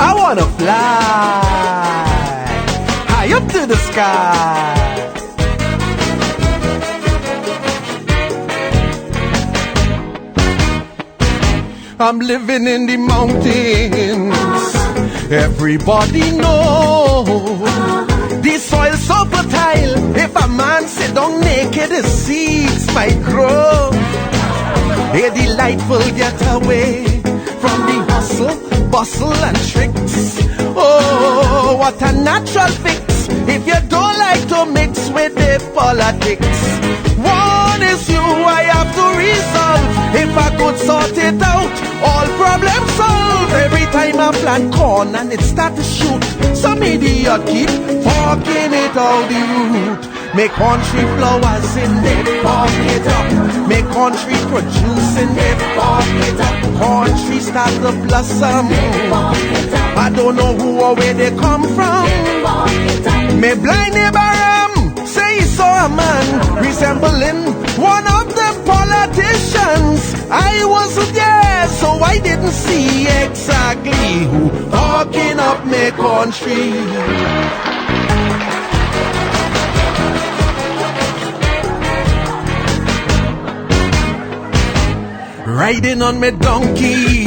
I wanna fly high up to the sky. I'm living in the mountains. Everybody know the soil so fertile. If a man sit down naked, the seeds might grow. A delightful getaway from the hustle, bustle and tricks. Oh, what a natural fix if you don't like to mix with the politics. One is you I have to resolve. If I could sort it out, all problems solved. Every time I plant corn and it start to shoot, some idiot keep fucking it out the root. Make country flowers in there, fuck it up. Make country produce in there, fuck it up. Country start to blossom. I don't know who or where they come from. Me blind neighbor say he saw a man resembling one of the politicians. I wasn't there, so I didn't see exactly who fucking up me country. Riding on me donkey,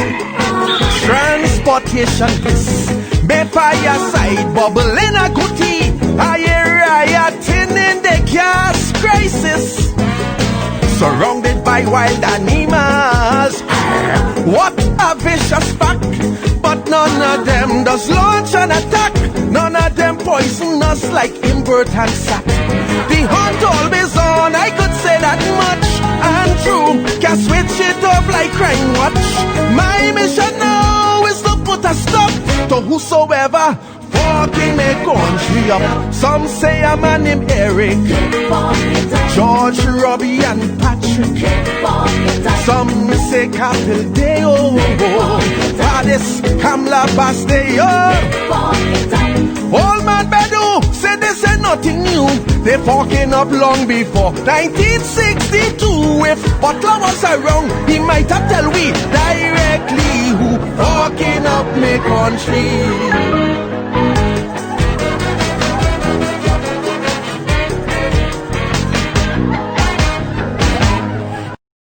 transportation bliss. Me fireside bubbling a goodie. I hear rioting in the gas crisis. Surrounded by wild animals. What a vicious pack. But none of them does launch an attack. None of them poison us like invert and sack. The hunt always on, I could say that much. And true, can switch it off like crime watch. My mission now is to put a stop to whosoever fucking me country up. Some say a man named Eric, George, Robbie and Patrick. Some say Capildeo, Paris, Kamla, Basteo. Old man Bedu said this ain't nothing new. They fucking up long before 1962. If Butler was around, he might have tell we directly who fucking up me country.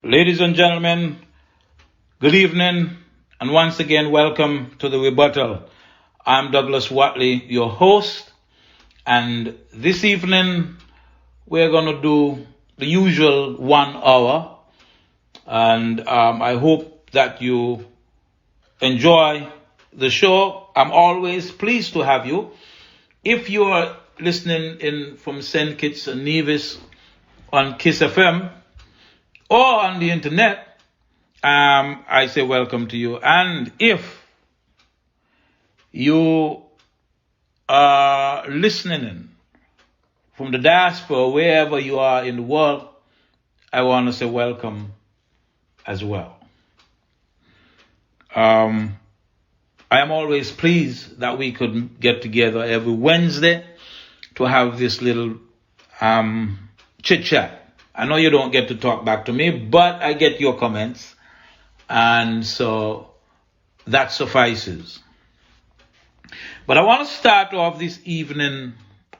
Ladies and gentlemen, good evening, and once again, welcome to the Rebuttal. I'm Douglas Wattley, your host, and this evening we're going to do the usual 1 hour, and I hope that you enjoy the show. I'm always pleased to have you. If you are listening in from St. Kitts and Nevis on Kyssfm, or on the internet, I say welcome to you. And if you are listening in from the diaspora, wherever you are in the world, I want to say welcome as well. I am always pleased that we could get together every Wednesday to have this little chit-chat. I know you don't get to talk back to me, but I get your comments, and so that suffices. But I want to start off this evening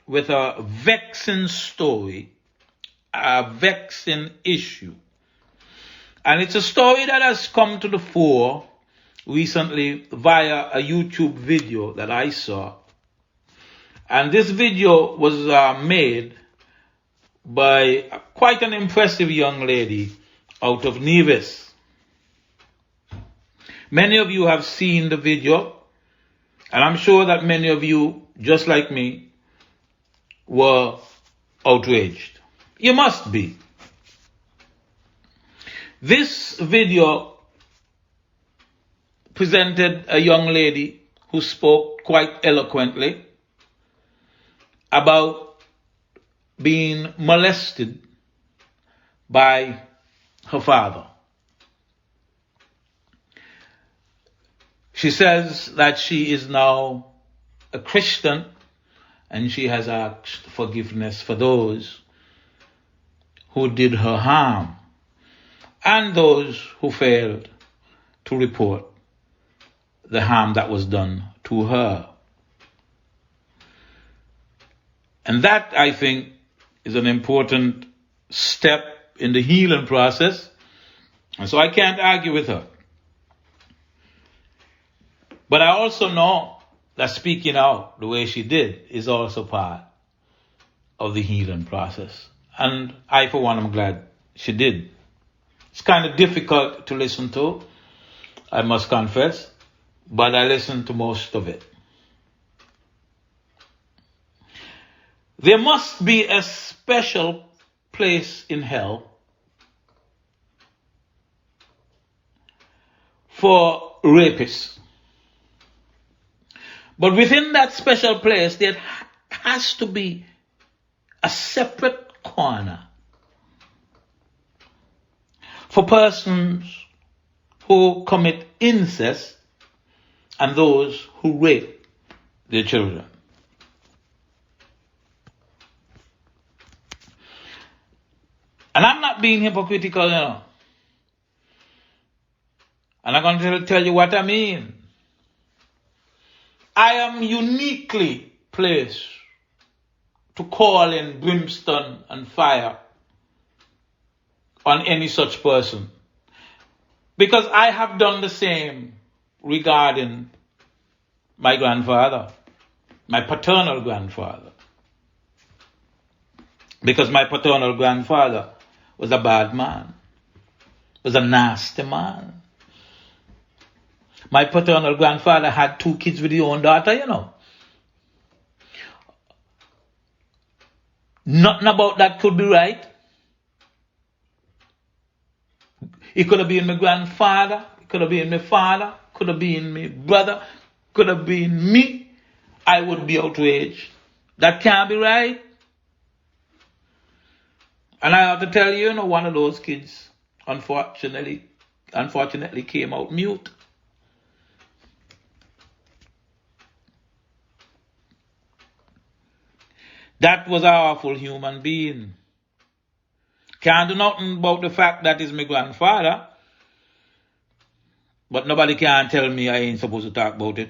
with a vexing story, a vexing issue. And it's a story that has come to the fore recently via a YouTube video that I saw. And this video was made by quite an impressive young lady out of Nevis. Many of you have seen the video, and I'm sure that many of you, just like me, were outraged. You must be. This video presented a young lady who spoke quite eloquently about being molested by her father. She says that she is now a Christian and she has asked forgiveness for those who did her harm and those who failed to report the harm that was done to her. And that, I think, is an important step in the healing process. And so I can't argue with her. But I also know that speaking out the way she did is also part of the healing process. And I, for one, am glad she did. It's kind of difficult to listen to, I must confess, but I listened to most of it. There must be a special place in hell for rapists. But within that special place, there has to be a separate corner for persons who commit incest and those who rape their children. And I'm not being hypocritical, And I'm going to tell you what I mean. I am uniquely placed to call in brimstone and fire on any such person, because I have done the same regarding my grandfather, my paternal grandfather. Because my paternal grandfather was a bad man, was a nasty man. My paternal grandfather had 2 kids with his own daughter, Nothing about that could be right. It could have been my grandfather, it could have been my father, could have been my brother, could have been me. I would be outraged. That can't be right. And I have to tell you, one of those kids, unfortunately came out mute. That was an awful human being. Can't do nothing about the fact that he's my grandfather. But nobody can tell me I ain't supposed to talk about it.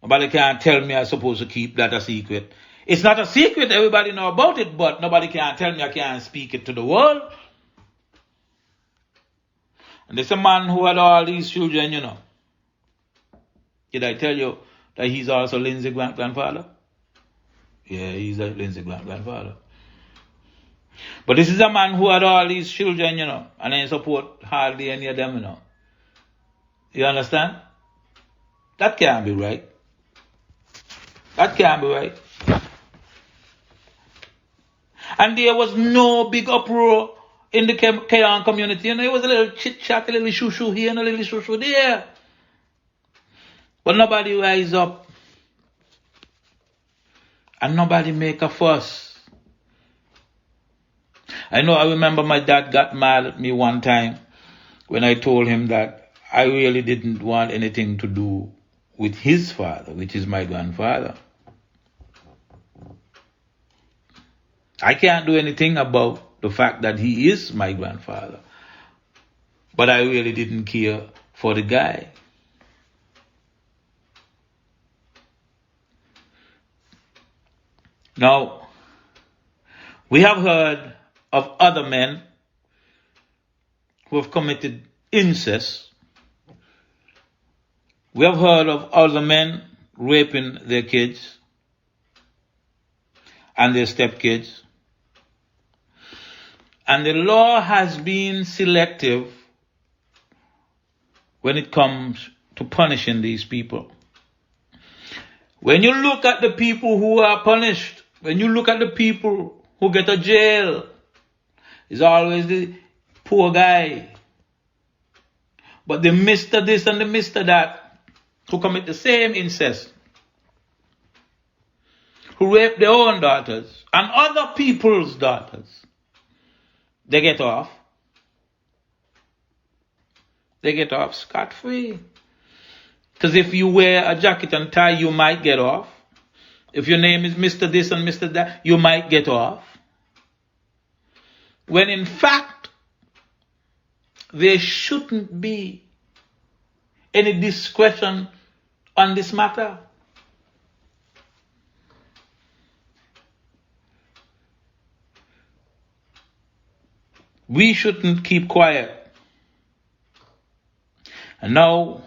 Nobody can tell me I'm supposed to keep that a secret. It's not a secret, everybody know about it, but nobody can tell me I can't speak it to the world. And there's a man who had all these children, Did I tell you that he's also Lindsay's grandfather? Yeah, he's a Lindsay's grandfather. But this is a man who had all these children, and ain't support hardly any of them, You understand? That can't be right. That can't be right. And there was no big uproar in the Kayan community. It was a little chit-chat, a little shoo-shoo here and a little shoo-shoo there. But nobody rise up. And nobody make a fuss. I remember my dad got mad at me one time when I told him that I really didn't want anything to do with his father, which is my grandfather. I can't do anything about the fact that he is my grandfather. But I really didn't care for the guy. Now, we have heard of other men who have committed incest. We have heard of other men raping their kids and their stepkids. And the law has been selective when it comes to punishing these people. When you look at the people who are punished, when you look at the people who get a jail, it's always the poor guy. But the Mr. this and the Mr. that who commit the same incest, who rape their own daughters and other people's daughters, they get off. They get off scot-free. Because if you wear a jacket and tie, you might get off. If your name is Mr. this and Mr. that, you might get off. When in fact, there shouldn't be any discretion on this matter. We shouldn't keep quiet. And now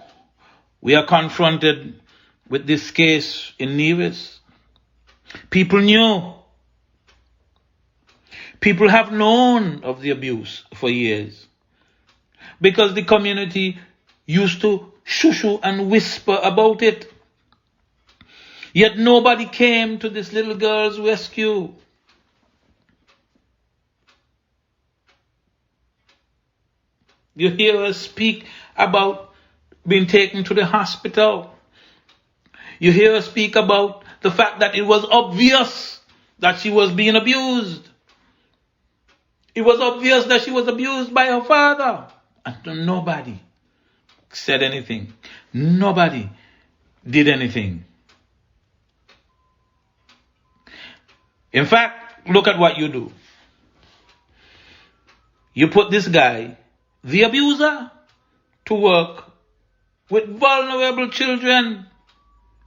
we are confronted with this case in Nevis. People knew. People have known of the abuse for years because the community used to shoo-shoo and whisper about it. Yet nobody came to this little girl's rescue. You hear her speak about being taken to the hospital. You hear her speak about the fact that it was obvious that she was being abused. It was obvious that she was abused by her father. And nobody said anything. Nobody did anything. In fact, look at what you do. You put this guy, the abuser, to work with vulnerable children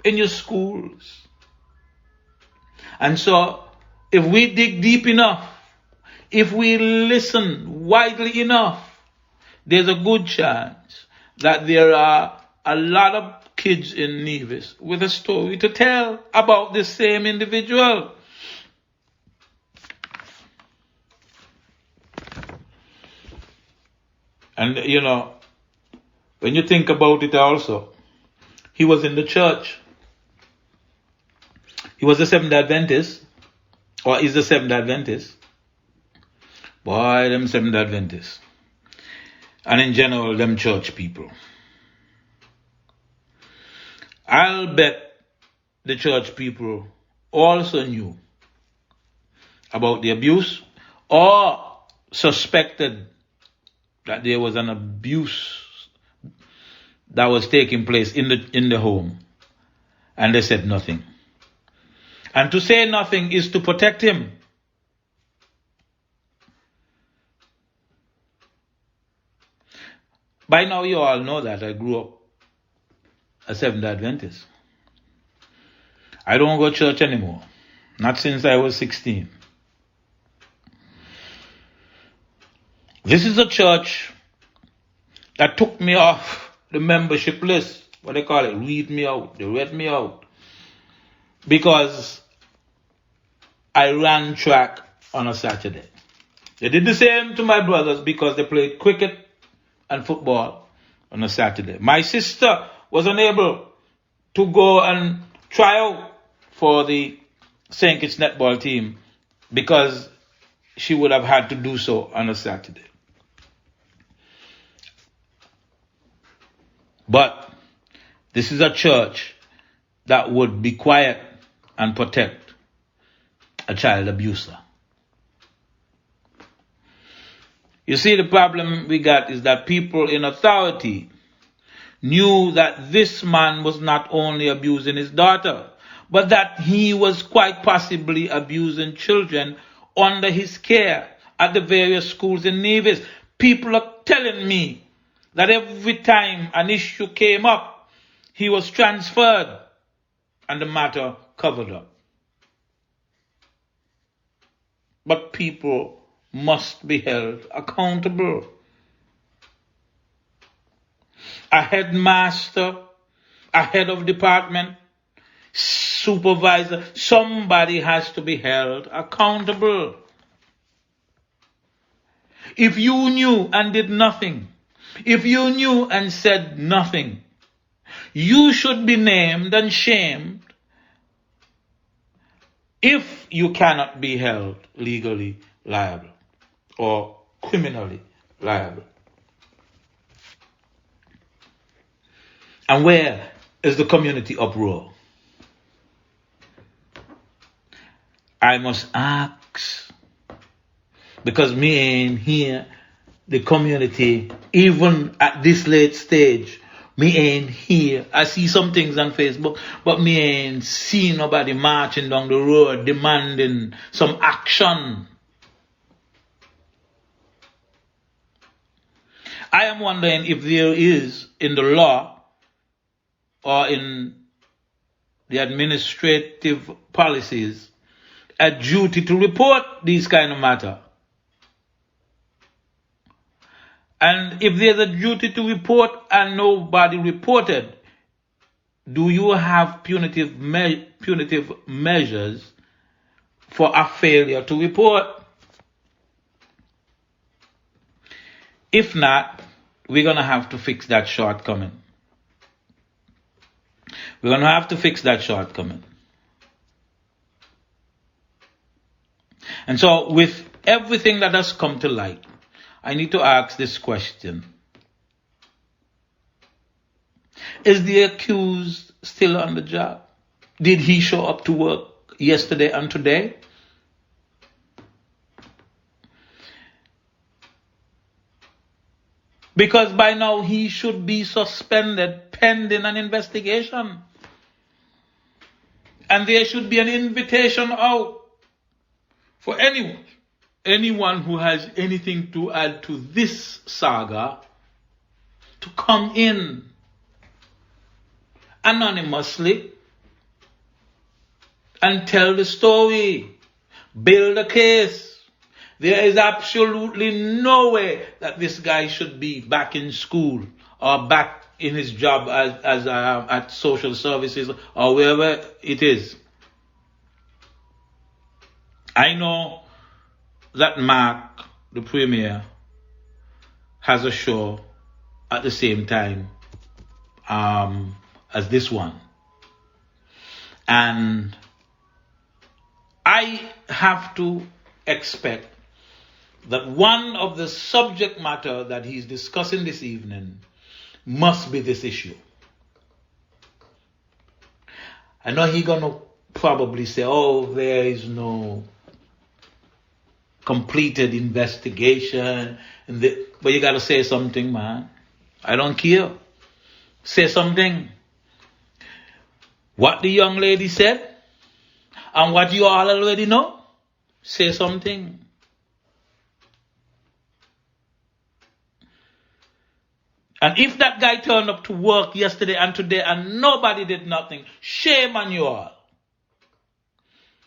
in your schools. And so, if we dig deep enough, if we listen widely enough, there's a good chance that there are a lot of kids in Nevis with a story to tell about this same individual. And you know, when you think about it also, he was in the church. He was a Seventh-day Adventist, or is the Seventh-day Adventist. Boy, them Seventh-day Adventists. And in general, them church people. I'll bet the church people also knew about the abuse or suspected that there was an abuse that was taking place in the home. And they said nothing. And to say nothing is to protect him. By now you all know that I grew up a Seventh-day Adventist. I don't go to church anymore. Not since I was 16. This is a church that took me off the membership list. What they call it? Read me out. They read me out. Because I ran track on a Saturday. They did the same to my brothers because they played cricket and football on a Saturday. My sister was unable to go and try out for the St. Kitts netball team because she would have had to do so on a Saturday. But this is a church that would be quiet and protect a child abuser. You see, the problem we got is that people in authority knew that this man was not only abusing his daughter, but that he was quite possibly abusing children under his care at the various schools in Nevis. People are telling me that every time an issue came up, he was transferred and the matter covered up. But people must be held accountable. A headmaster, a head of department, supervisor, somebody has to be held accountable. If you knew and did nothing, if you knew and said nothing, you should be named and shamed if you cannot be held legally liable or criminally liable. And where is the community uproar? I must ask, because me ain't hear the community, even at this late stage, me ain't here. I see some things on Facebook, but me ain't see nobody marching down the road demanding some action. I am wondering if there is in the law or in the administrative policies a duty to report these kind of matter. And if there's a duty to report and nobody reported, do you have punitive measures for a failure to report? If not, we're going to have to fix that shortcoming. We're going to have to fix that shortcoming. And so with everything that has come to light, I need to ask this question. Is the accused still on the job? Did he show up to work yesterday and today? Because by now he should be suspended pending an investigation. And there should be an invitation out for anyone who has anything to add to this saga to come in anonymously and tell the story, build a case. There is absolutely no way that this guy should be back in school or back in his job as at social services or wherever it is. I know that Mark, the premier, has a show at the same time as this one. And I have to expect that one of the subject matter that he's discussing this evening must be this issue. I know he's going to probably say, oh, there is no completed investigation. But you got to say something, man. I don't care. Say something. What the young lady said and what you all already know, say something. And if that guy turned up to work yesterday and today and nobody did nothing, shame on you all.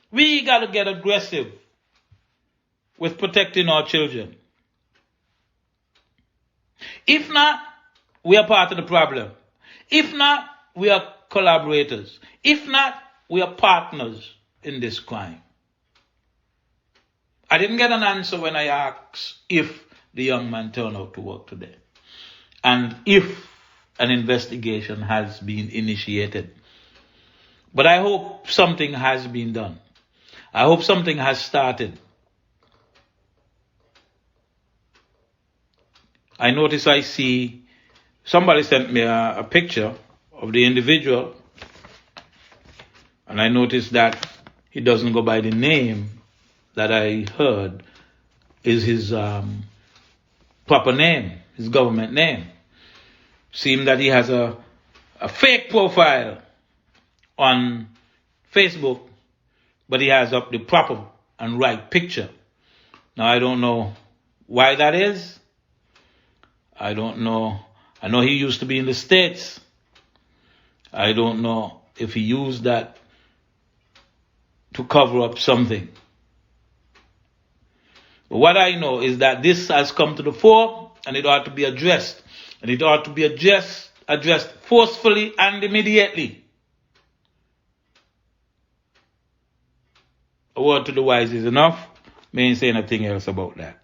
We got to get aggressive with protecting our children. If not, we are part of the problem. If not, we are collaborators. If not, we are partners in this crime. I didn't get an answer when I asked if the young man turned out to work today and if an investigation has been initiated. But I hope something has been done. I hope something has started. I notice I see somebody sent me a picture of the individual, and I noticed that he doesn't go by the name that I heard is his proper name, his government name. Seems that he has a fake profile on Facebook, but he has up the proper and right picture. Now I don't know why that is. I don't know. I know he used to be in the States. I don't know if he used that to cover up something. But what I know is that this has come to the fore and it ought to be addressed. And it ought to be addressed forcefully and immediately. A word to the wise is enough. Me ain't say nothing else about that.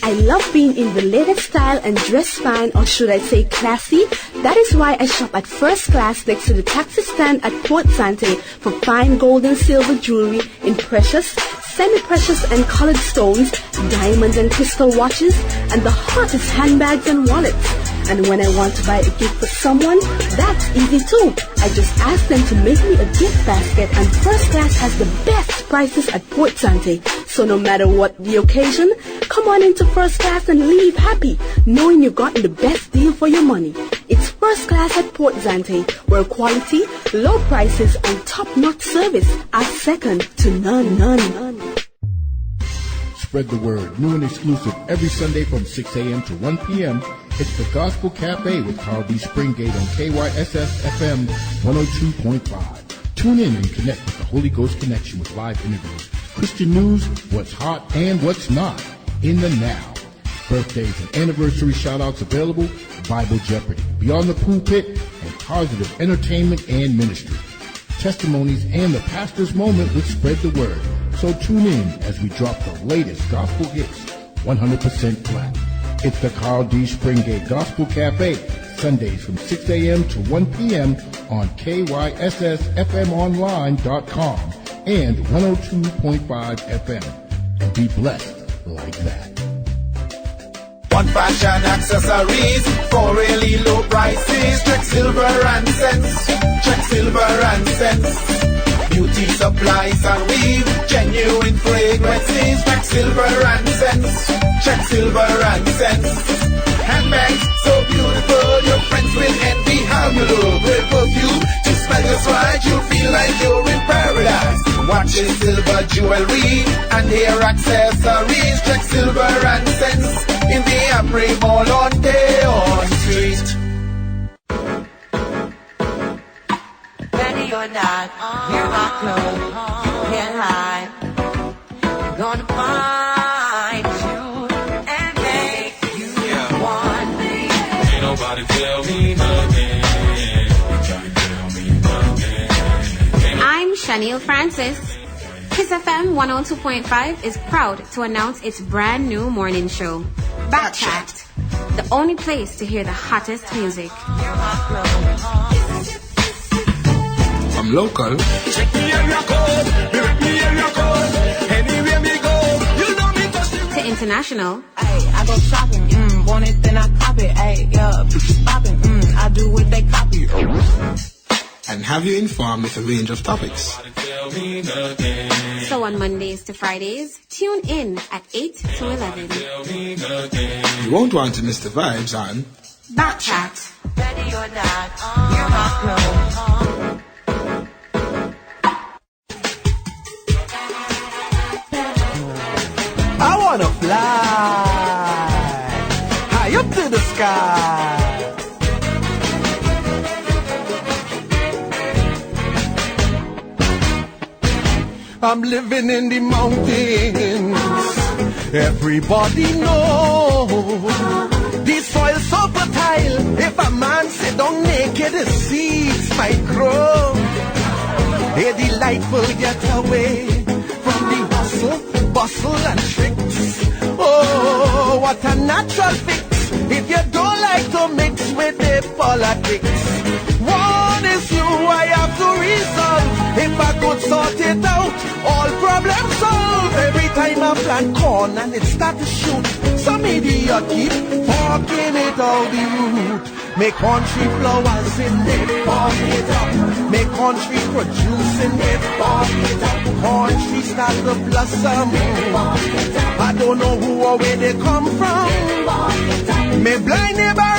I love being in the latest style and dress fine, or should I say classy. That is why I shop at First Class next to the taxi stand at Port Sante for fine gold and silver jewelry in precious, semi-precious and colored stones, diamonds and crystal watches, and the hottest handbags and wallets. And when I want to buy a gift for someone, that's easy too. I just ask them to make me a gift basket, and First Class has the best prices at Port Sante. So no matter what the occasion, come on into First Class and leave happy, knowing you've gotten the best deal for your money. It's First Class at Port Sante, where quality, low prices, and top-notch service are second to none. Spread the word. New and exclusive every Sunday from 6 a.m. to 1 p.m. It's the Gospel Cafe with Carl B. Springate on KYSS FM 102.5. Tune in and connect with the Holy Ghost Connection with live interviews, Christian news, what's hot and what's not, in the now. Birthdays and anniversary shout-outs available, Bible Jeopardy, Beyond the Pulpit, and Positive Entertainment and Ministry. Testimonies and the pastor's moment would spread the word. So tune in as we drop the latest gospel hits, 100% flat. It's the Carl D. Springate Gospel Cafe, Sundays from 6 a.m. to 1 p.m. on KYSSFMonline.com and 102.5 FM. And be blessed like that. One fashion accessories for really low prices. Check silver and cents. Check silver and cents. Beauty supplies and weave. Genuine fragrances. Check silver and cents. Check silver and cents. Handbags so beautiful, your friends will envy how you look. With perfume to smell just right, you'll feel like you're in paradise. Watches, silver jewelry and hair accessories. Check silver and cents in the Amri Mall on Deon Street. Ready or not, hear my clothes, you can't hide. I'm gonna find you and make you want me. Ain't nobody tell me nothing. Can't tell me nothing. I'm Shaniel Francis. Kyssfm 102.5 is proud to announce its brand new morning show, Backchat, the only place to hear the hottest music. I'm local. Check me area code, me area code. Anywhere me go, you know me touch the To international, Ay, I go shopping, want it then I cop it. Ay, yeah, popping, I do what they copy. And have you informed with a range of topics. so on Mondays to Fridays, tune in at 8 to 11. You won't want to miss the vibes on Backchat. Ready or not, hear my clothes. I wanna fly high up to the sky. I'm living in the mountains. Everybody knows the soil so fertile. If a man sit down naked, the seeds might grow. A delightful getaway from the hustle, bustle and tricks. Oh, what a natural fix if you don't like to mix with the politics. One issue I have to resolve. If I could sort it out, all problems solved. Every time I plant corn and it start to shoot, some idiot keep talking it out the root. Make country flowers in it, farm it up. Make country produce in it, farm it up. Country start to blossom. I don't know who or where they come from. Me blind neighbor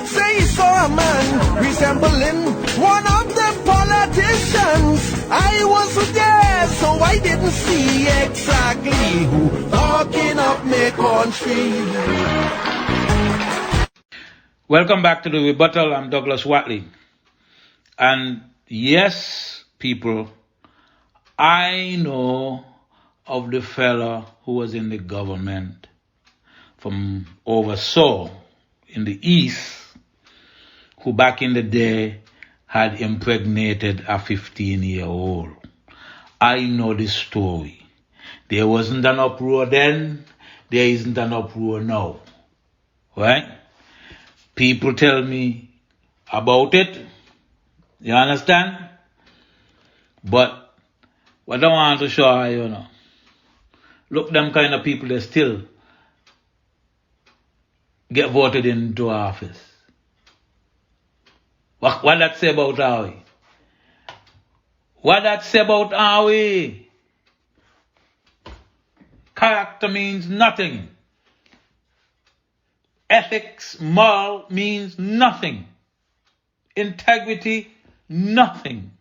say he saw a man resembling one of the politicians. I wasn't there, so I didn't see exactly who talking up me country. Welcome back to the Rebuttal. I'm Douglas Wattley. And yes, people, I know of the fella who was in the government from oversaw in the East, who back in the day had impregnated a 15-year-old. I know this story. There wasn't an uproar then. There isn't an uproar now. Right? People tell me about it. You understand? But what I want to show you, look, them kind of people, they still get voted into office. What that say about are we? What that say about are we? Character means nothing. Ethics, moral means nothing. Integrity, nothing.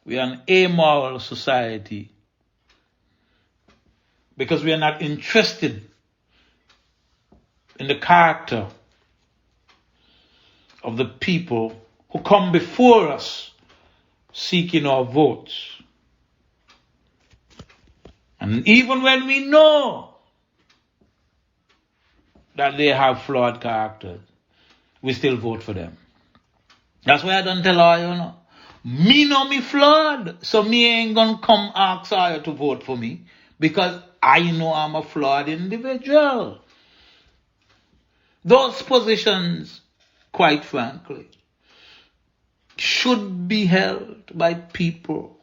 We are an amoral society because we are not interested in the character of the people who come before us seeking our votes. And even when we know that they have flawed characters, we still vote for them. That's why I don't tell her, you know. Me know me flawed, so me ain't gonna come ask her to vote for me because I know I'm a flawed individual. Those positions, quite frankly, should be held by people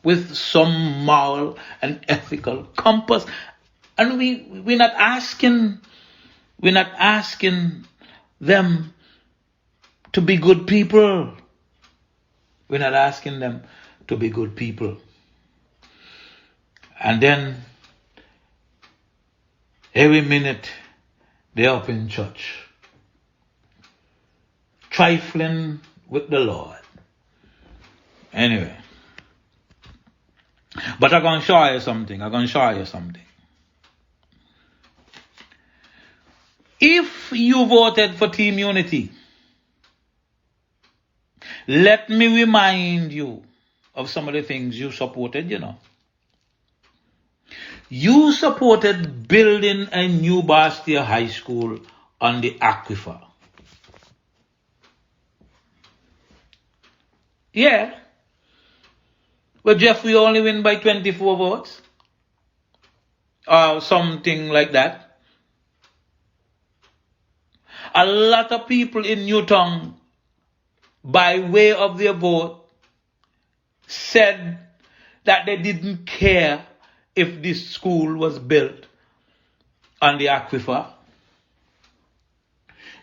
with some moral and ethical compass. And we're not asking them to be good people. We're not asking them to be good people. And then every minute they're up in church, trifling with the Lord. Anyway. But I'm going to show you something. If you voted for Team Unity, let me remind you of some of the things you supported, you know. You supported building a new Bastia High School on the aquifer. Yeah. But Jeffrey only win by 24 votes. Or something like that. A lot of people in Newtown, by way of their vote, said that they didn't care if this school was built on the aquifer.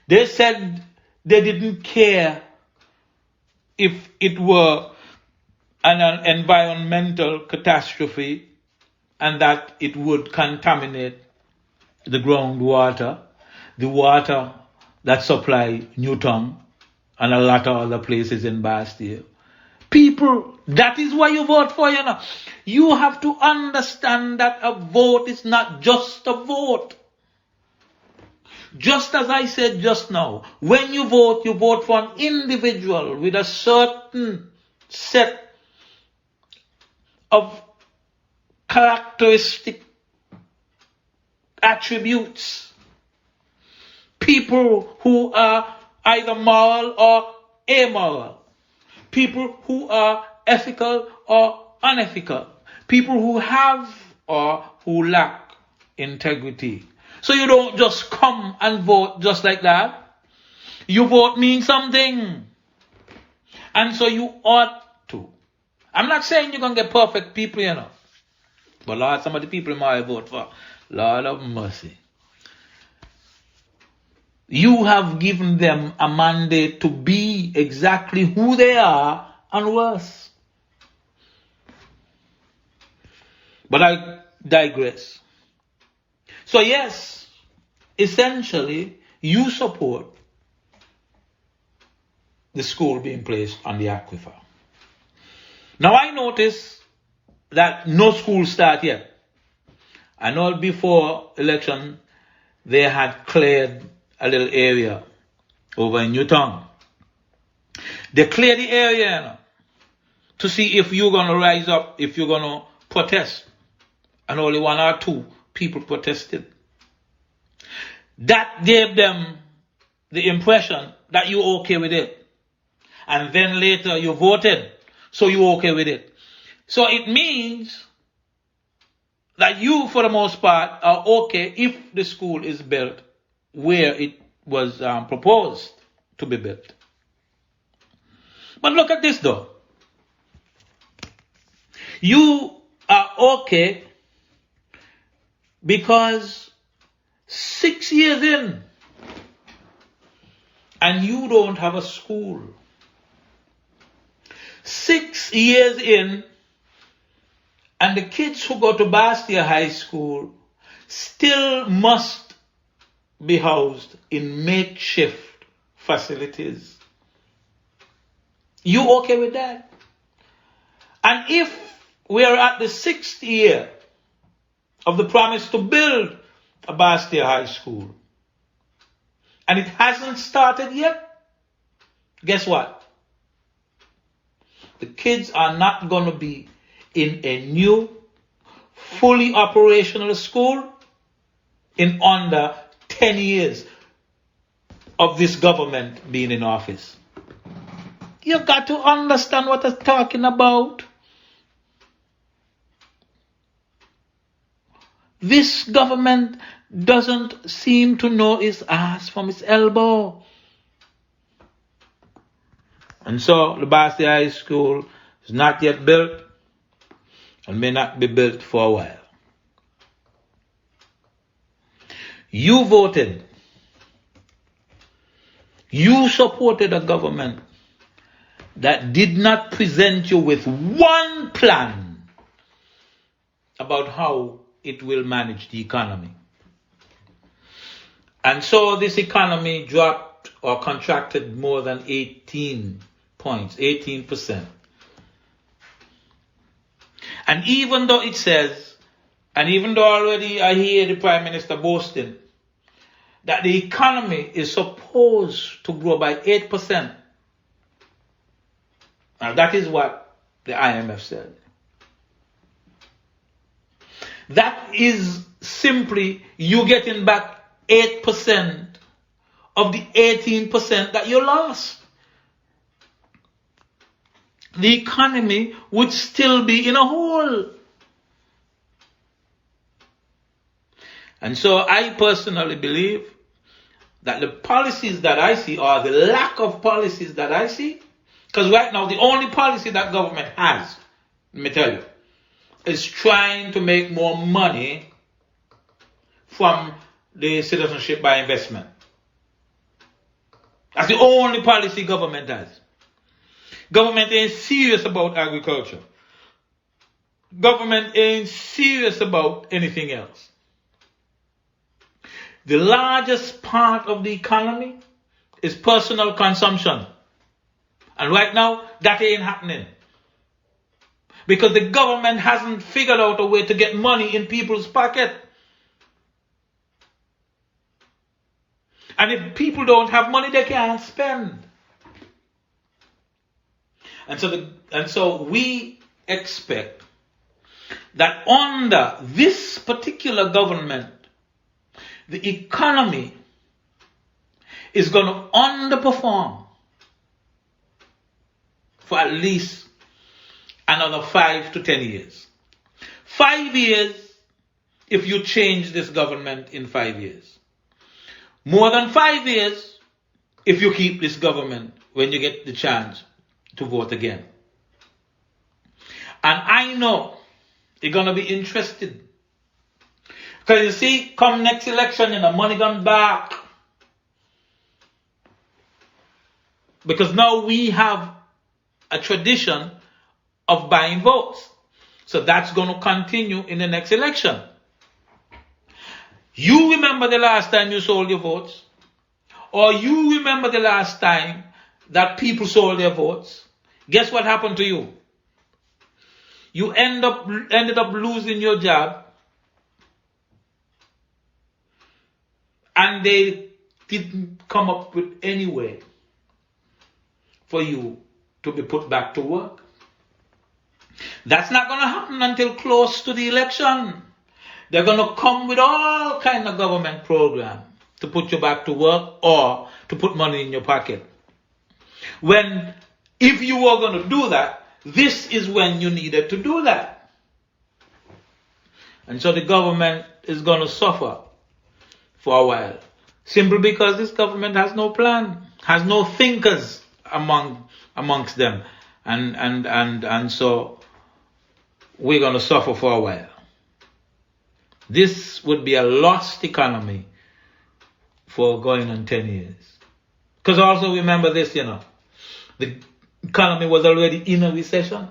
They said they didn't care if it were an environmental catastrophe and that it would contaminate the groundwater, the water that supply Newtown and a lot of other places in Bastia. People, that is why you vote for, you know. You have to understand that a vote is not just a vote. Just as I said just now, when you vote for an individual with a certain set of characteristic attributes. People who are either moral or amoral. People who are ethical or unethical. People who have or who lack integrity. So you don't just come and vote just like that. You vote means something. And so you ought to. I'm not saying you're going to get perfect people, you know. But Lord, some of the people I vote for, Lord of mercy. You have given them a mandate to be exactly who they are and worse. But I digress. So yes, essentially, you support the school being placed on the aquifer. Now I notice that no school start yet. I know before election, they had cleared a little area over in Newtown. They cleared the area, you know, to see if you're going to rise up, if you're going to protest. And only one or two people protested. That gave them the impression that you're okay with it. And then later you voted, so you're okay with it. So it means that you, for the most part, are okay if the school is built where it was proposed to be built. But look at this though. You are okay because 6 years in and you don't have a school. 6 years in and the kids who go to Bastia High School still must be housed in makeshift facilities. You okay with that? And if we are at the 6th year of the promise to build a Bastia High School and it hasn't started yet, guess what? The kids are not going to be in a new, fully operational school in under 10 years of this government being in office. You've got to understand what I'm talking about. This government doesn't seem to know its ass from its elbow. And so the Basti High School is not yet built and may not be built for a while. You voted. You supported a government that did not present you with one plan about how it will manage the economy. And so this economy dropped or contracted more than 18 points, 18%. And even though it says, and even though already I hear the Prime Minister boasting that the economy is supposed to grow by 8%. Now that is what the IMF said. That is simply you getting back 8% of the 18% that you lost. The economy would still be in a hole. And so I personally believe that the policies that I see, or the lack of policies that I see, because right now the only policy that government has, let me tell you, is trying to make more money from the citizenship by investment. That's the only policy government has. Government ain't serious about agriculture. Government ain't serious about anything else. The largest part of the economy is personal consumption. And right now, that ain't happening. Because the government hasn't figured out a way to get money in people's pocket. And if people don't have money, they can't spend. And so we expect that under this particular government, the economy is going to underperform for at least another 5 to 10 years. 5 years if you change this government in 5 years. More than 5 years if you keep this government when you get the chance to vote again. And I know you're going to be interested. Because you see, come next election, money gone back. Because now we have a tradition of buying votes. So that's going to continue in the next election. You remember the last time you sold your votes? Or you remember the last time that people sold their votes? Guess what happened to you? You ended up losing your job. And they didn't come up with any way for you to be put back to work. That's not going to happen until close to the election. They're going to come with all kind of government program to put you back to work or to put money in your pocket. When, if you were going to do that, this is when you needed to do that. And so the government is going to suffer for a while. Simply because this government has no plan, has no thinkers amongst them. And so we're going to suffer for a while. This would be a lost economy for going on 10 years. Because also remember this, the economy was already in a recession.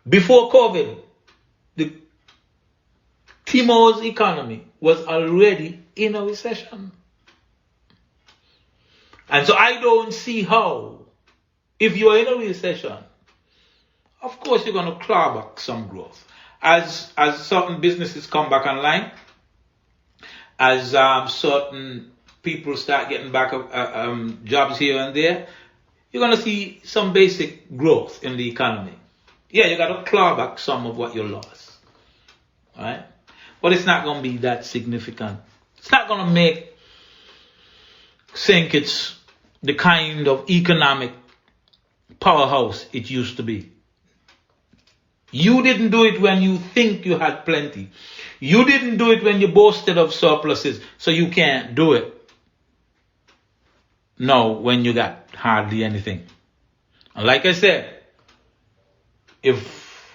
Before COVID, the Timo's economy was already in a recession. And so I don't see how, if you're in a recession, of course you're going to claw back some growth. As certain businesses come back online, as certain people start getting back jobs here and there, you're going to see some basic growth in the economy. Yeah, you got to claw back some of what you lost. Right? But it's not going to be that significant. It's not going to think it's the kind of economic powerhouse it used to be. You didn't do it when you think you had plenty. You didn't do it when you boasted of surpluses, so you can't do it now when you got hardly anything. And like I said, if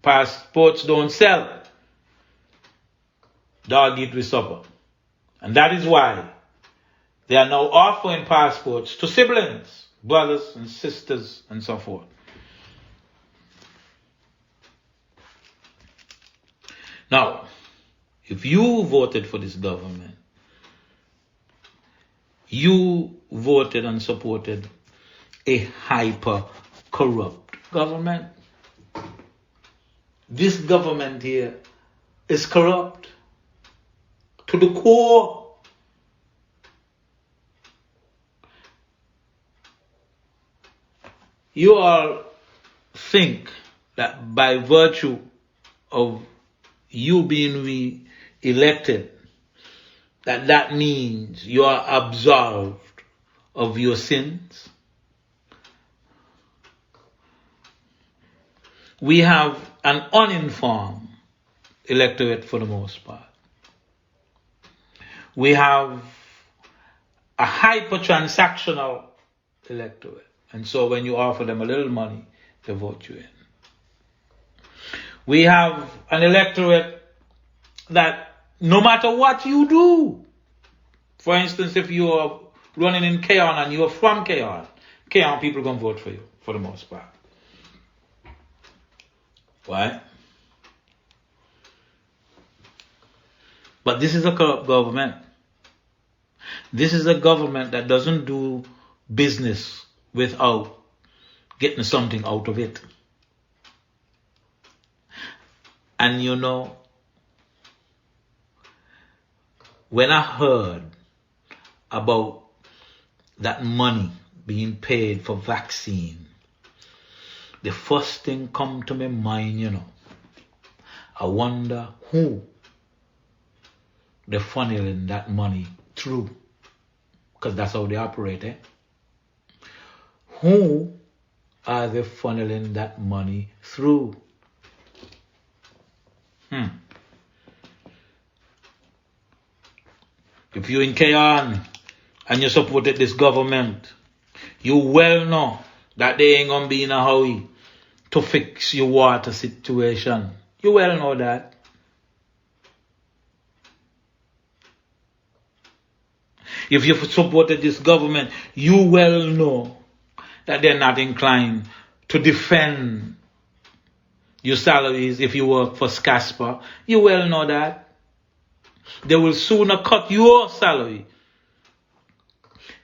passports don't sell, dog eat with supper. And that is why they are now offering passports to siblings, brothers and sisters, and so forth. Now, if you voted for this government, you voted and supported a hyper-corrupt government. This government here is corrupt to the core. You all think that by virtue of you being re-elected, that means you are absolved of your sins. We have an uninformed electorate for the most part. We have a hyper-transactional electorate. And so when you offer them a little money, they vote you in. We have an electorate that no matter what you do, for instance, if you are running in Keon and you are from Keon people are going to vote for you for the most part. Why? But this is a corrupt government. This is a government that doesn't do business without getting something out of it. And you know, when I heard about that money being paid for vaccine, the first thing come to my mind, you know, I wonder who they're funneling that money through. Because that's how they operate, eh? Who are they funneling that money through? If you're in Keon and you supported this government, you well know that they ain't gonna be in a hurry to fix your water situation. You well know that. If you supported this government, you well know that they're not inclined to defend your salaries if you work for Kyssfm. You well know that. They will sooner cut your salary.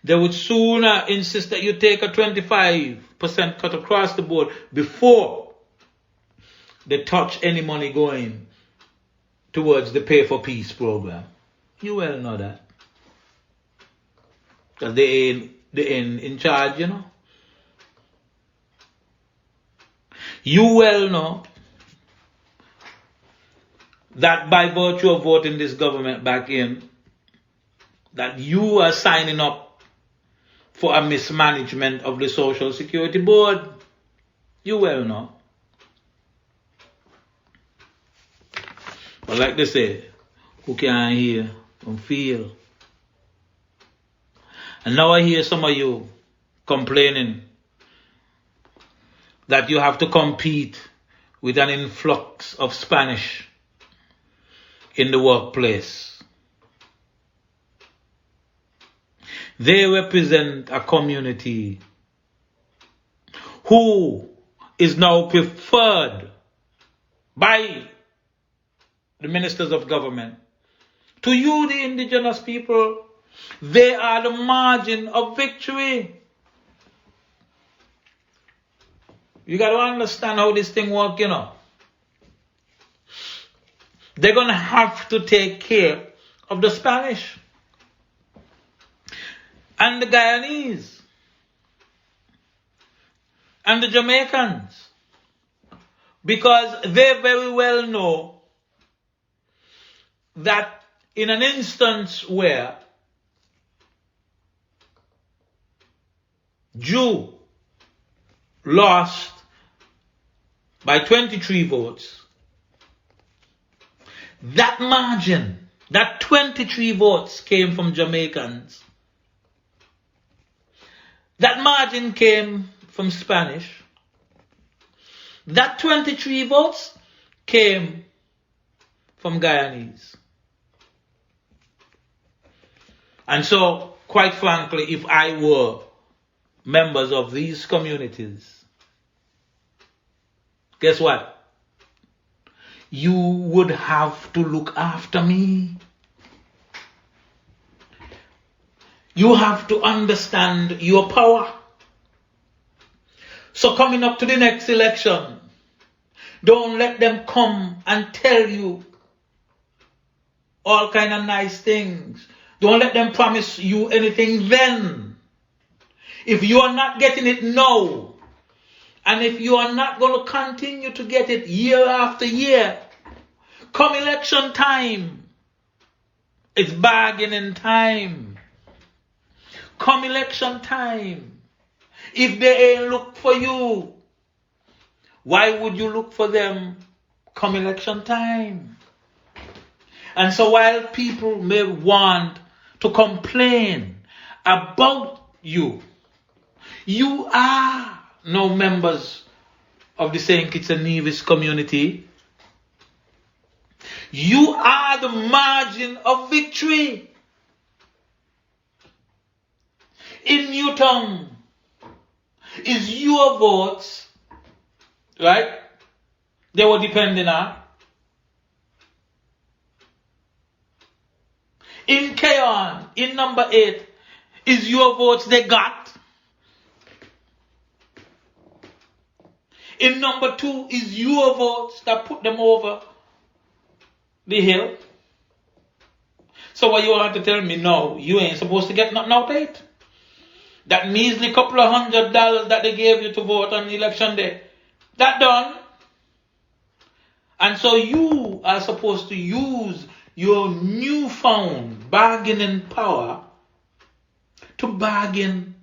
They would sooner insist that you take a 25% cut across the board before they touch any money going towards the Pay for Peace program. You well know that. Because they ain't in charge, you know. You well know that by virtue of voting this government back in, that you are signing up for a mismanagement of the Social Security Board. You well know. But like they say, who can't hear and feel? And now I hear some of you complaining that you have to compete with an influx of Spanish in the workplace. They represent a community who is now preferred by the ministers of government. To you, the indigenous people, they are the margin of victory. You got to understand how this thing works, you know. They're going to have to take care of the Spanish and the Guyanese and the Jamaicans, because they very well know that in an instance where Jew lost by 23 votes, that margin, that 23 votes came from Jamaicans. That margin came from Spanish. That 23 votes came from Guyanese. And so, quite frankly, if I were members of these communities, guess what? You would have to look after me. You have to understand your power. So coming up to the next election, don't let them come and tell you all kind of nice things. Don't let them promise you anything then. If you are not getting it now, and if you are not going to continue to get it year after year, come election time, it's bargaining time. Come election time, if they ain't look for you, why would you look for them come election time? And so while people may want to complain about you, you are no members of the St. Kitts and Nevis community. You are the margin of victory. In Newtown, is your votes, right? They were depending on. In Keon, in number 8, is your votes they got. In number 2, is your votes that put them over the hill. So what you want to tell me? No, you ain't supposed to get nothing out of it. That measly couple of $100 that they gave you to vote on election day, that done. And so you are supposed to use your newfound bargaining power to bargain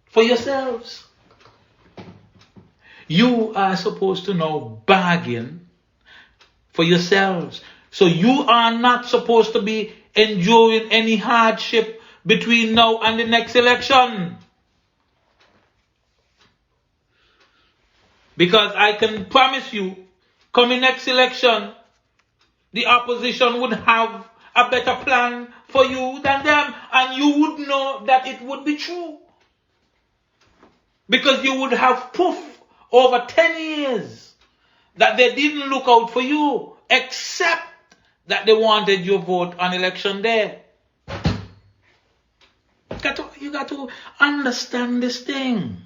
for yourselves. You are supposed to now bargain for yourselves. So you are not supposed to be enduring any hardship between now and the next election. Because I can promise you, coming next election, the opposition would have a better plan for you than them. And you would know that it would be true. Because you would have proof over 10 years that they didn't look out for you, except that they wanted your vote on election day. You got to understand this thing.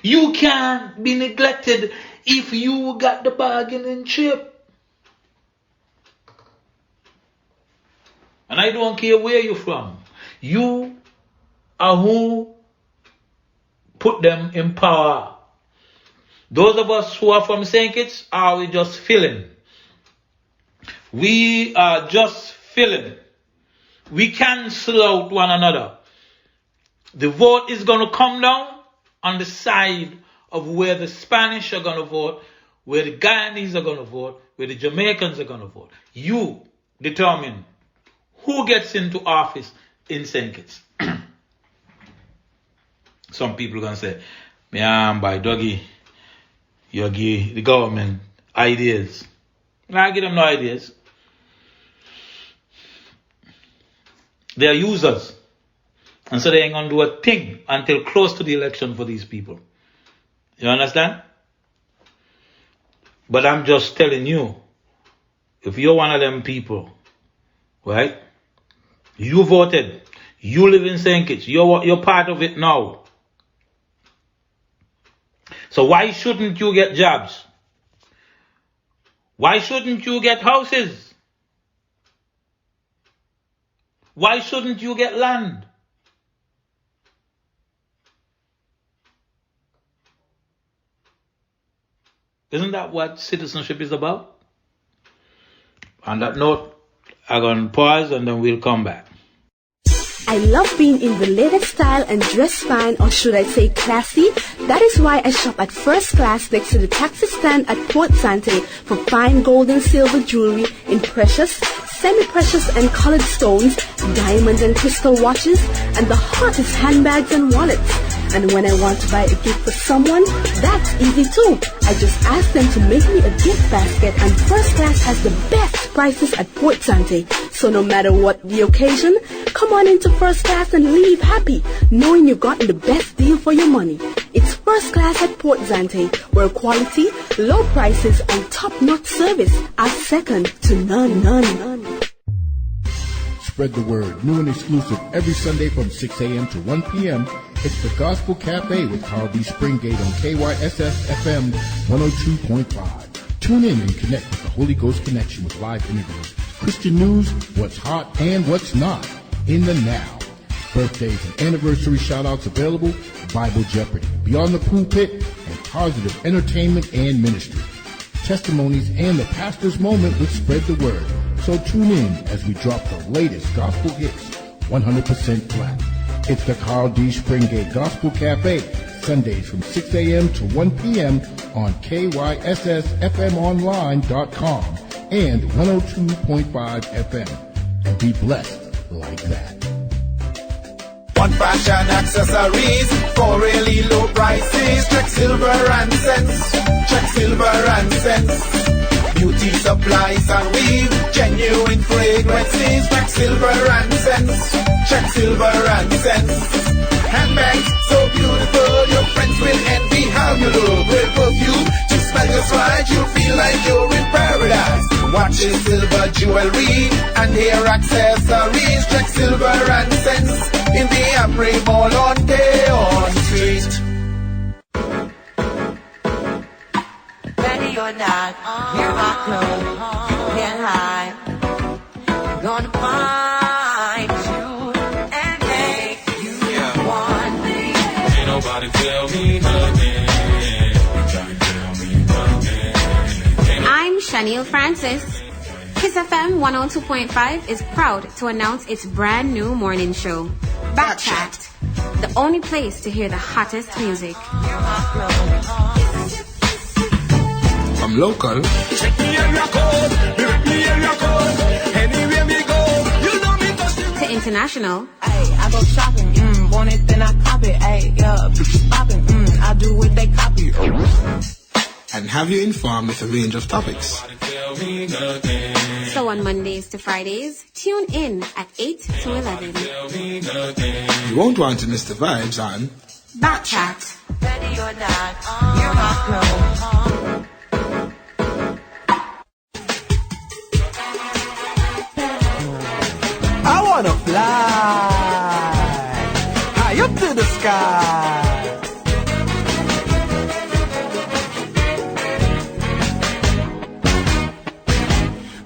You can't be neglected if you got the bargaining chip. And I don't care where you're from. You are who put them in power. Those of us who are from St. Kitts, are we just filling? We are just filling. We cancel out one another. The vote is going to come down on the side of where the Spanish are going to vote, where the Guyanese are going to vote, where the Jamaicans are going to vote. You determine who gets into office in St. Kitts. Some people are going to say, by Dougie, you give the government ideas. I give them no ideas. They are users. And so they ain't going to do a thing until close to the election for these people. You understand? But I'm just telling you, if you're one of them people, right? You voted. You live in St. Kitts. You're part of it now. So why shouldn't you get jobs? Why shouldn't you get houses? Why shouldn't you get land? Isn't that what citizenship is about? On that note, I'm going to pause and then we'll come back. I love being in the latest style and dress fine, or should I say classy. That is why I shop at First Class next to the taxi stand at Port Sante for fine gold and silver jewelry in precious, semi-precious and colored stones, diamond and crystal watches, and the hottest handbags and wallets. And when I want to buy a gift for someone, that's easy too. I just ask them to make me a gift basket, and First Class has the best prices at Port Sante. So no matter what the occasion, come on into First Class and leave happy, knowing you've gotten the best deal for your money. It's First Class at Port Sante, where quality, low prices, and top-notch service are second to none. Spread the word. New and exclusive every Sunday from 6 a.m. to 1 p.m. It's the Gospel Cafe with Carl B. Springate on KYSS FM 102.5. Tune in and connect with the Holy Ghost Connection with live interviews, Christian news, what's hot and what's not in the now. Birthdays and anniversary shout-outs available, Bible Jeopardy, Beyond the Pulpit, and positive entertainment and ministry. Testimonies and the pastor's moment with Spread the Word. So tune in as we drop the latest gospel hits, 100% flat. It's the Carl D. Springate Gospel Cafe, Sundays from 6 a.m. to 1 p.m. on KYSSFMonline.com and 102.5 FM. And be blessed like that. One fashion accessories for really low prices. Check silver and cents. Check silver and cents. Beauty supplies and weave, genuine fragrances. Check silver and cents. Check silver and cents. Handbags so beautiful, your friends will envy how you look. With perfume to smell just right, you'll feel like you're in paradise. Watches, silver jewelry, and hair accessories. Check silver and cents in the Apri Mall on Deon Street. Ready or not, hear my clothes, can't hide. Gonna find you and make you want me. Ain't nobody tell me nothing. Trying to tell me nothing. I'm Shaniel Francis. Kyssfm 102.5 is proud to announce its brand new morning show, Backchat, the only place to hear the hottest music. From local Check me area code, direct me area code. Anywhere me go, you know me touch the To international, Ay, I go shopping, want it then I cop it, ay, yeah, popping, I do what they copy. and have you informed with a range of topics. tell me nothing. so on Mondays to Fridays, tune in at 8 to 11. Tell me nothing. You won't want to miss the vibes on Backchat. Ready or not, hear my clothes. I wanna fly high up to the sky.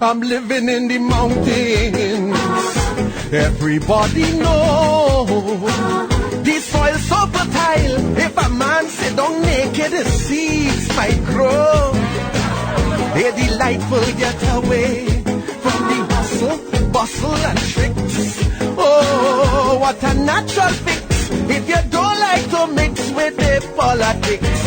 I'm living in the mountains. Everybody knows the soil so fertile. If a man sit down naked, the seeds might grow. They're delightful getaway from the hustle, bustle and tricks. Oh, what a natural fix if you don't like to mix with the politics.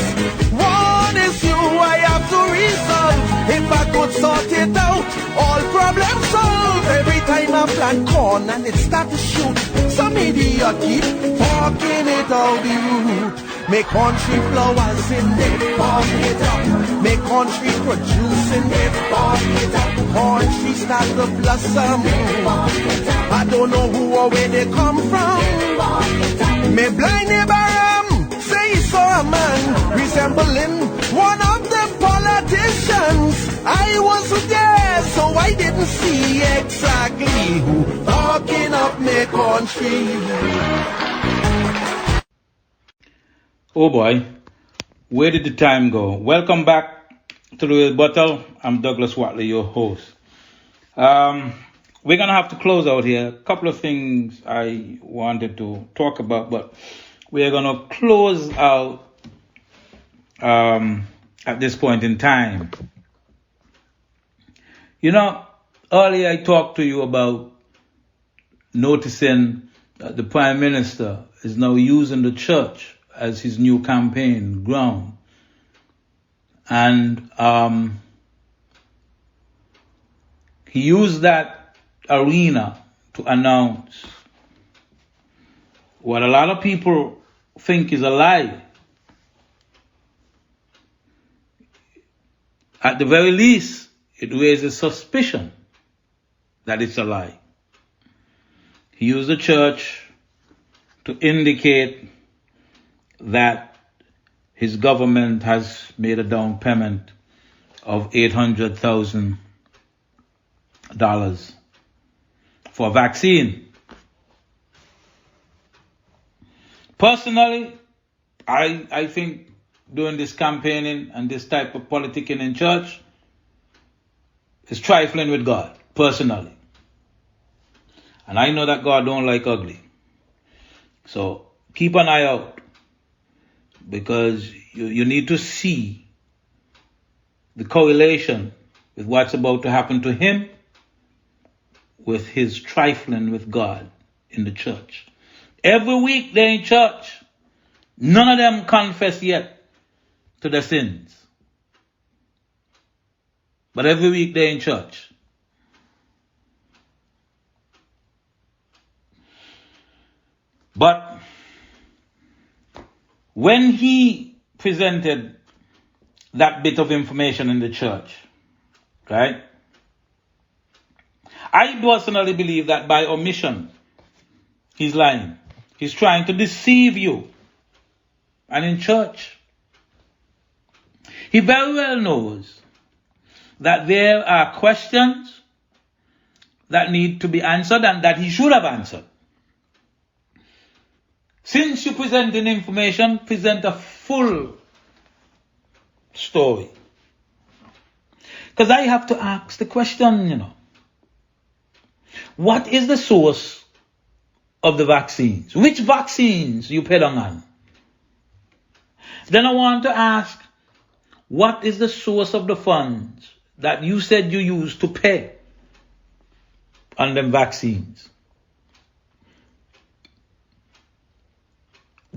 One is you I have to resolve. If I could sort it out, all problems solved. Every time I plant corn and it start to shoot, some idiot keep talking it out the root. Make country flowers in there, park it up. Make country produce in there, park it up. Country start to blossom. I don't know who or where they come from. Me blind neighbor say he saw a man resembling one of the politicians. I wasn't there, so I didn't see exactly who talking up me country. Oh boy, where did the time go? Welcome back to the Rebuttal. I'm Douglas Wattley, your host. We're going to have to close out here. A couple of things I wanted to talk about, but we're going to close out at this point in time. You know, Earlier I talked to you about noticing that the Prime Minister is now using the church as his new campaign ground. And he used that arena to announce what a lot of people think is a lie. At the very least, it raises suspicion that it's a lie. He used the church to indicate that his government has made a down payment of $800,000 for a vaccine. Personally, I think doing this campaigning and this type of politicking in church is trifling with God, personally. And I know that God don't like ugly. So keep an eye out, because you need to see the correlation with what's about to happen to him with his trifling with God in the church. Every week they're in church. None of them confess yet to their sins. But every week they're in church. But when he presented that bit of information in the church, right, I personally believe that by omission, he's lying. He's trying to deceive you. And in church, he very well knows that there are questions that need to be answered and that he should have answered. Since you present an information, present a full story. Because I have to ask the question, what is the source of the vaccines? Which vaccines you paid on? Then I want to ask, what is the source of the funds that you said you used to pay on them vaccines?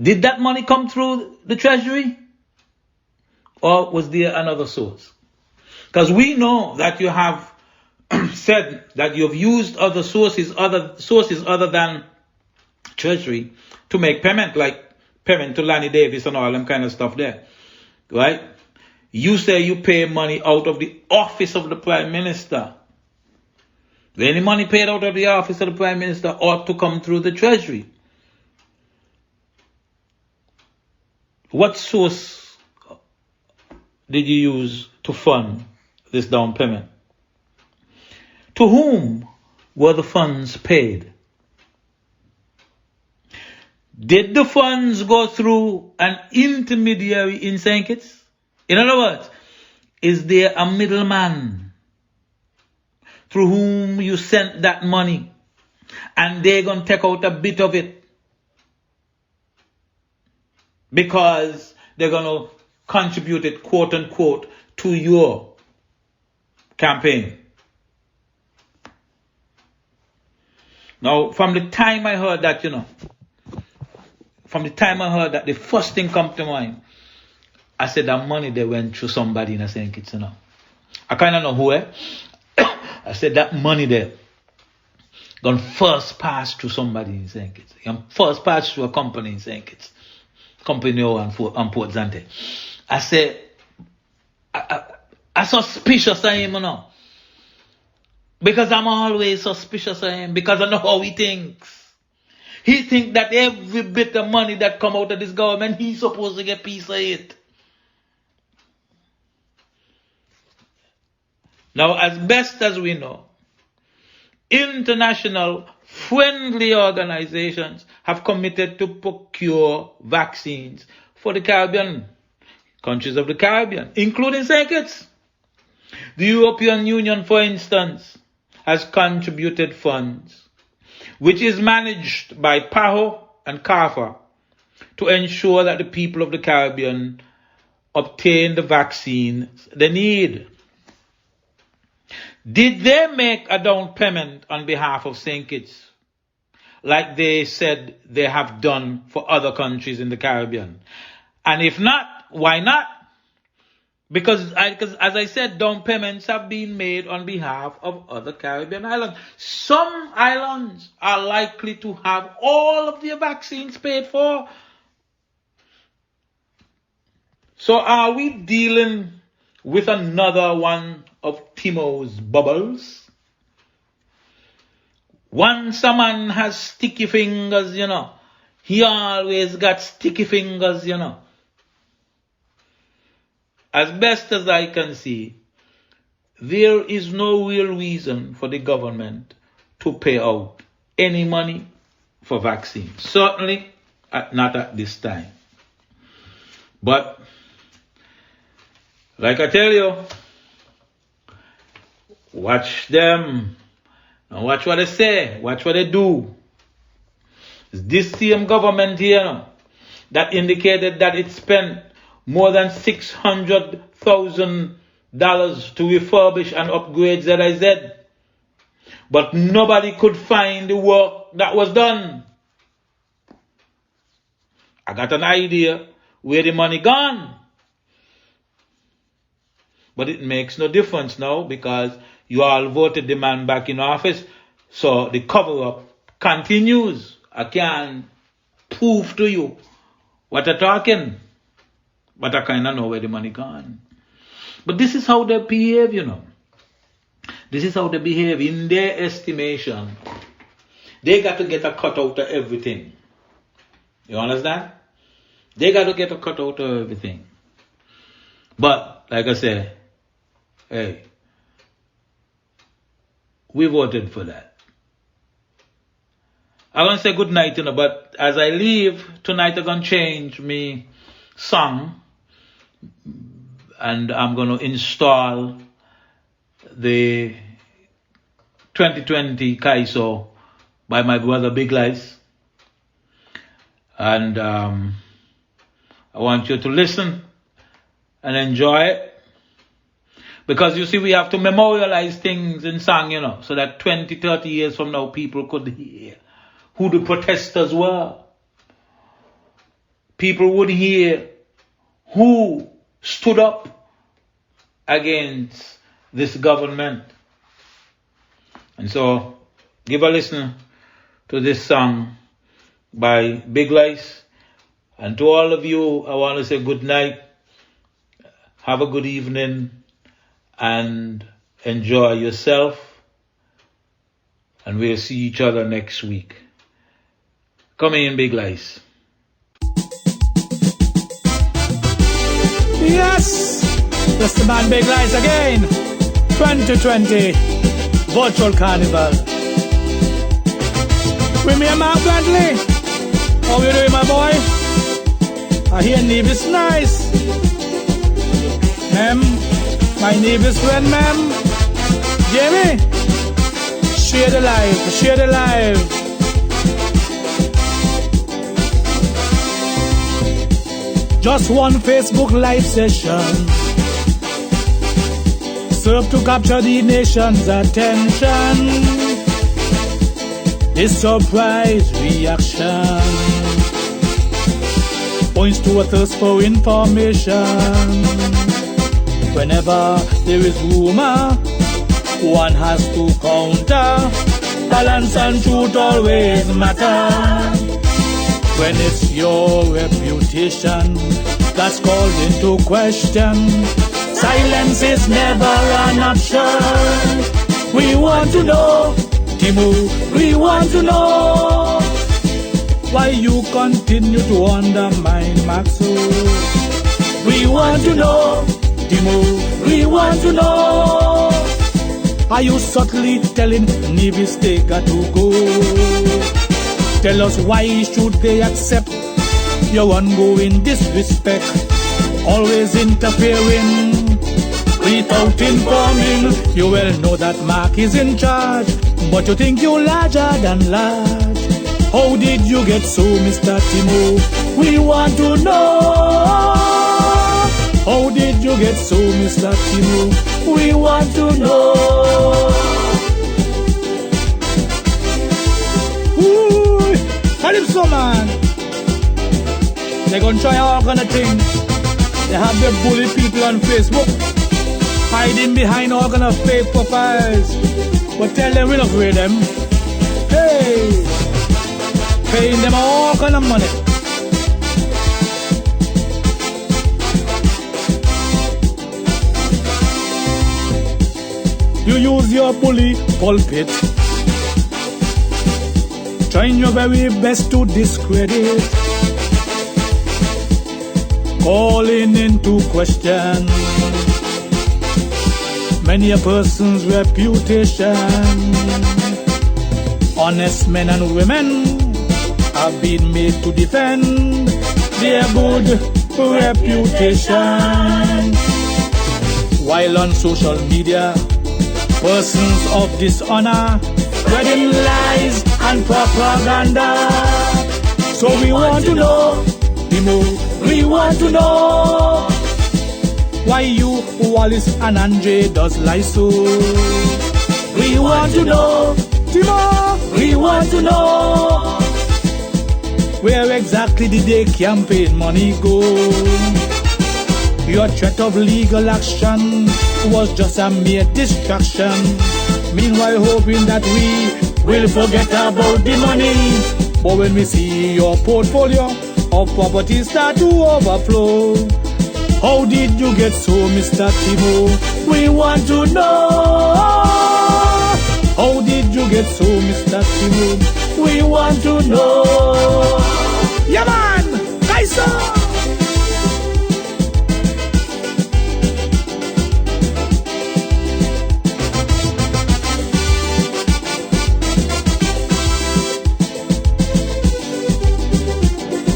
Did that money come through the treasury? Or was there another source? Because we know that you have said that you have used other sources other than treasury to make payment, like payment to Lanny Davis and all them kind of stuff there. Right? You say you pay money out of the office of the Prime Minister. Any money paid out of the office of the Prime Minister ought to come through the treasury. What source did you use to fund this down payment? To whom were the funds paid? Did the funds go through an intermediary in St. Kitts? In other words, is there a middleman through whom you sent that money and they're going to take out a bit of it because they're going to contribute it, quote unquote, to your campaign? Now, from the time I heard that, the first thing come to mind, I said that money they went through somebody in St. Kitts, I kind of know who, I said that money there gonna first pass through somebody in St. Kitts. First pass through a company in St. Kitts. Company on Port Zante. I said, I suspicious of him, because I'm always suspicious of him, because I know how he thinks. He thinks that every bit of money that come out of this government, he's supposed to get a piece of it. Now, as best as we know, international friendly organizations have committed to procure vaccines for the Caribbean, countries of the Caribbean, including St. Kitts. The European Union, for instance, has contributed funds, which is managed by PAHO and CARFA, to ensure that the people of the Caribbean obtain the vaccines they need. Did they make a down payment on behalf of St. Kitts, like they said they have done for other countries in the Caribbean? And if not, why not? Because as I said, down payments have been made on behalf of other Caribbean islands. Some islands are likely to have all of their vaccines paid for. So are we dealing with another one of Timo's bubbles? Once a man has sticky fingers, he always got sticky fingers, As best as I can see, there is no real reason for the government to pay out any money for vaccines. Certainly not at this time. But, like I tell you, watch them. And watch what they say. Watch what they do. It's this same government here that indicated that it spent more than $600,000 to refurbish and upgrade ZIZ. But nobody could find the work that was done. I got an idea where the money gone. But it makes no difference now because you all voted the man back in office. So the cover-up continues. I can prove to you what I'm talking. But I kind of know where the money gone. But this is how they behave, This is how they behave. In their estimation, they got to get a cut out of everything. You understand? They got to get a cut out of everything. But, like I said, hey, we voted for that. I'm going to say good night, but as I leave, tonight I'm going to change me song. And I'm going to install the 2020 Kyssfm by my brother Big Lice. And I want you to listen and enjoy it. Because you see, we have to memorialize things in song, so that 20, 30 years from now, people could hear who the protesters were. People would hear who stood up against this government. And so, give a listen to this song by Big Lice. And to all of you, I want to say good night. Have a good evening. And enjoy yourself. And we'll see each other next week. Come in, Big Lice. Yes! That's the man Big Lice again. 2020 Virtual Carnival. With me and Mark Wattley. How you doing, my boy? I hear Neve is nice. Ma'am, my Neve is friend, ma'am. Jamie? Share the live, share the live. Just one Facebook live session serve to capture the nation's attention. This surprise reaction points to a thirst for information. Whenever there is rumor, one has to counter. Balance and truth always matter. When it's your reputation that's called into question, silence is never an option. We want to know, Timo, we want to know why you continue to undermine Maxo. We want to know, Timo, we want to know. Are you subtly telling Nevis they got to go? Tell us why should they accept your ongoing disrespect? Always interfering without informing. You well know that Mark is in charge, but you think you're larger than large. How did you get so, Mr. Timo? We want to know. How did you you get so, Mr. Timo? We want to know. Ooh, Calypso man. They're gonna try all kind of things. They have their bully people on Facebook, hiding behind all kind of fake profiles. But tell them we're not afraid of them. Hey, paying them all kind of money. You use your bully pulpit, trying your very best to discredit, calling into question many a person's reputation. Honest men and women have been made to defend their good reputation, while on social media persons of dishonor spreading lies and propaganda. So we want to know, we want to know why you, Wallace and Andre does lie so. We want to know, Timo, we want to know where exactly did their campaign money go? Your threat of legal action was just a mere distraction, meanwhile hoping that we will forget about the money. But when we see your portfolio of properties start to overflow, how did you get so, Mr. Timo? We want to know. How did you get so, Mr. Timo? We want to know. Yeah man, Kaiser!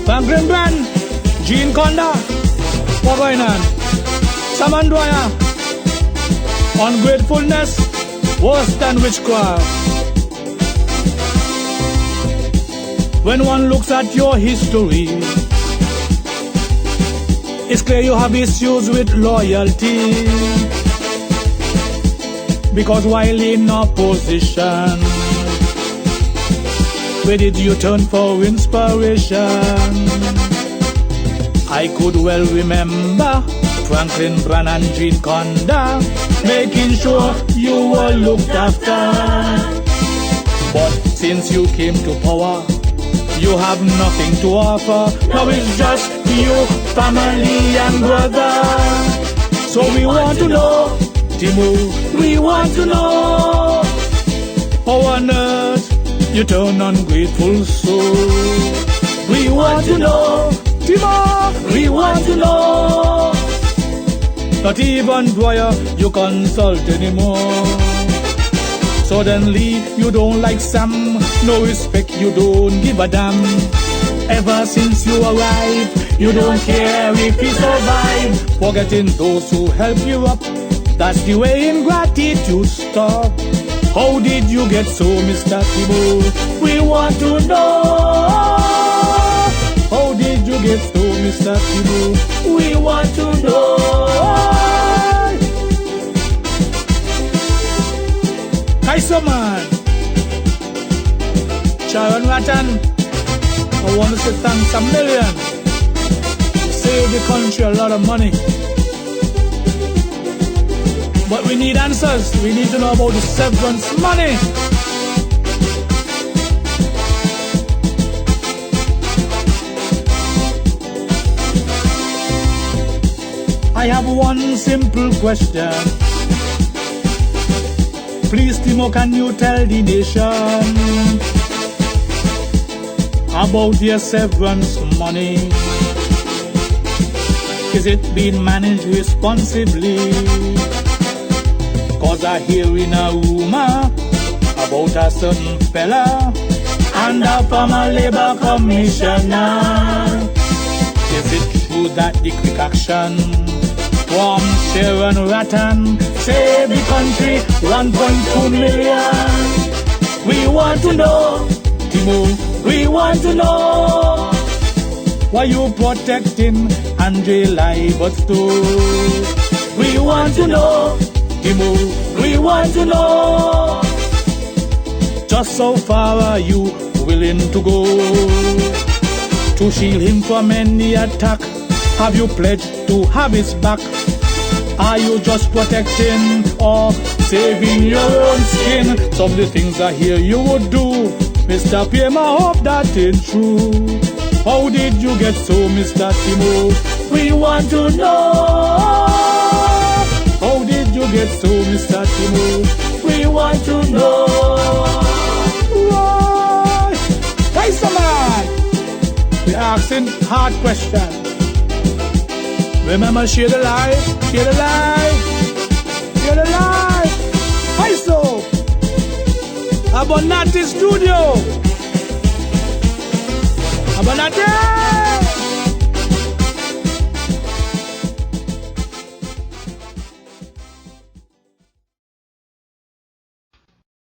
Franklin Brand, Gene Conda, what going on? Saman Dwyer, ungratefulness, worse than witchcraft. When one looks at your history, it's clear you have issues with loyalty, because while in opposition, where did you turn for inspiration? I could well remember Franklin Brand and Gene Conda making sure you were looked after. But since you came to power, you have nothing to offer. Now it's just you, family and brother. So we want to know, Timo, we want to know how on earth you turn ungrateful soul. We want to know, Timo, we want to know. Not even Dwyer you consult anymore. Suddenly you don't like Sam, no respect, you don't give a damn. Ever since you arrived, you don't care if he survive. Forgetting those who help you up, that's the way ingratitude stop. How did you get so, Mr. Timo? We want to know. How did you get so, Mr. Timo? We want to know. Kaiser man, Sharon Rattan, I want to say thanks a million. Save the country a lot of money. But we need answers. We need to know about the severance money. I have one simple question. Please, Timo, can you tell the nation about your severance money? Is it being managed responsibly? Cause I hear in a rumor about a certain fella and a former labor commissioner. Is it true that the quick action from Sharon Rattan save the country 1.2 million? We want to know, Timo, we want to know why you protecting Andre Lie but still We want to know, Timo, we want to know. Just how far are you willing to go to shield him from any attack? Have you pledged to have his back? Are you just protecting or saving your own skin? Some of the things I hear you would do, Mr. PM, I hope that ain't true. How did you get so, Mr. Timo? We want to know. How did you get so, Mr. Timo? We want to know. Why? Hey, man! We're asking hard questions. Remember, share the light, share the light, share the light. Hi, so Abonati Studio. Abonati.